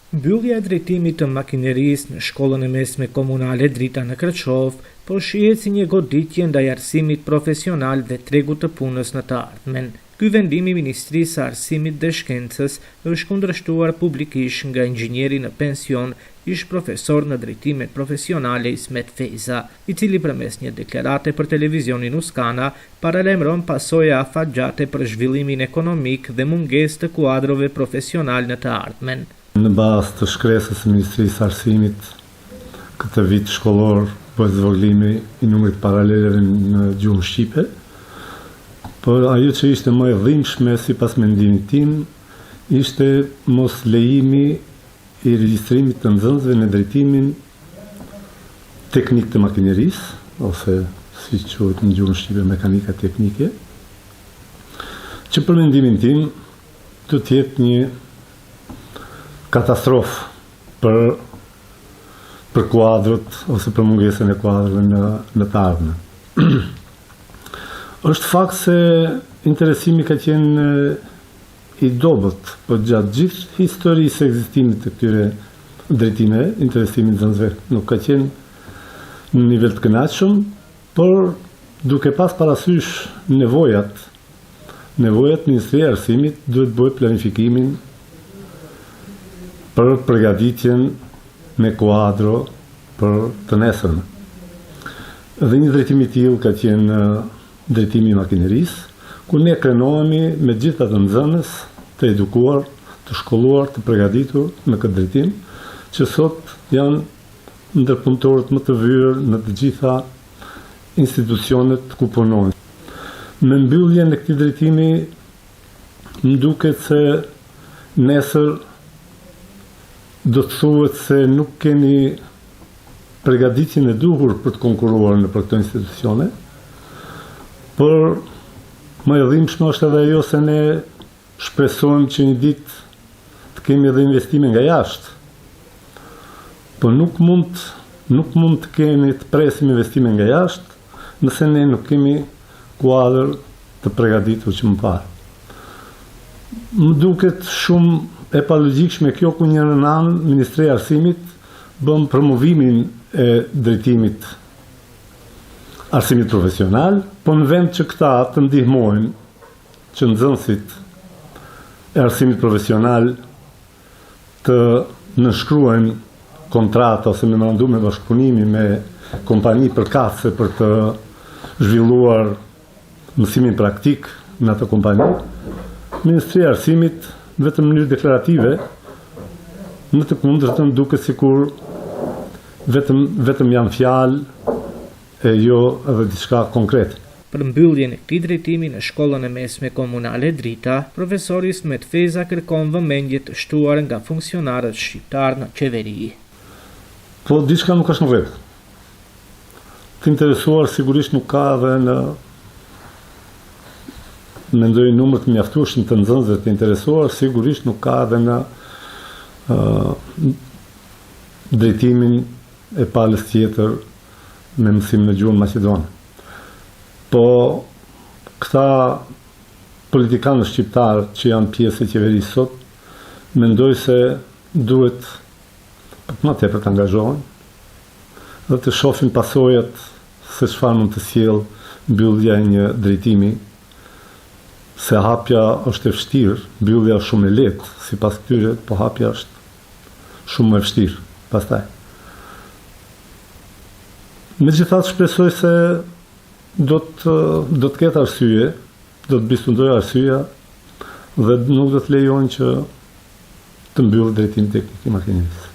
Mbyllja e drejtimit të makinerisë në shkollën e mesme komunale Drita në Krçov po shihet si një goditje ndaj arsimit profesional dhe tregut të punës në të ardhmen. Ky vendim i Ministrisë së Arsimit dhe Shkencës është kundërshtuar publikisht nga inxhinieri në pension, ish profesor në drejtimet profesionale Ismet Feza, i cili përmes një deklarate për televizionin Uskana paralajmëron pasoja afatgjate për zhvillimin ekonomik dhe mungesë të kuadrove profesional në të ardhmen. Në bazë të shkresës së Ministrisë së Arsimit, këtë vit shkollor bëhet zvoglimi i numrit paraleleve në gjuhën shqipe, por ajo që ishte më e dhimbshme sipas mendimit tim, ishte mos lejimi i regjistrimit të nxënësve në drejtimin teknik të makinerisë, ose si quhet në gjuhën shqipe mekanika teknike, që për mendimin tim do të jetë një katastrofë për kuadrët ose për mungesën e kuadrëve në të ardhmen. Është fakt se interesimi ka qenë i dobët, por gjatë gjithë historisë së ekzistimit të këtyre drejtimeve, interesimi i nxënësve nuk ka qenë në nivel të kënaqshëm, por duke pas parasysh nevojat Ministria e Arsimit duhet bëjë planifikimin për përgatitjen me kuadro për të nesërme. Dhe një drejtim i tillë ka qenë drejtimi i makinerisë, ku ne krenohemi me gjithë ato nxënës të edukuar, të shkolluar, të përgatitur në këtë drejtim, që sot janë ndërpunëtorët më të vyrë në të gjitha institucionet ku punojnë. Me mbylljen e këtij drejtimi, më duket se nesër do të thuhet se nuk kemi përgatitjen e duhur për të konkurruar në këto institucione, por më e dhimbshme është edhe ajo se ne shpresojmë që një ditë të kemi edhe investime nga jashtë, por nuk mund të kemi të presim investime nga jashtë nëse ne nuk kemi kuadër të përgatitur që më parë. Më duket shumë e palogjikshme kjo ku një anë Ministria e Arsimit bën promovimin e drejtimit arsimit profesional, po në vend që këta të ndihmojnë që nxënësit e arsimit profesional të nënshkruajnë kontrata ose memorandum me bashkëpunimi me kompani përkatëse për të zhvilluar mësimin praktik në ato kompani, Ministria e Arsimit vetëm në mënyrë deklarative, në të kundërtën duket sikur vetëm janë fjalë e jo edhe diçka konkret. Për mbylljen e këtij drejtimi në shkollën e mesme komunale Drita, profesori Ismet Feza kërkon vëmendje të shtuar nga funksionarët shqiptar në qeveri. Po diçka nuk është në rregull. Të interesuar sigurisht nuk ka edhe mendoj numër të mjaftueshëm të nxënësve të interesuar, sigurisht nuk ka edhe në drejtimin e palës tjetër me mësim në gjuhën maqedone. Po këta politikanë shqiptarë që janë pjesë e qeverisë sot, mendoj se duhet më tepër të angazhohen dhe të shohin pasojat se çfarë mund të sjellë mbyllja e një drejtimi, se hapja është e vështirë, mbyllja është shumë e lehtë, sipas këtyre, po hapja është shumë më e vështirë pastaj. Megjithatë shpresoj se do të ketë arsye, do të bistundojë arsyeja dhe nuk do të lejojnë që të mbyllë drejtimin teknik i makinerisë.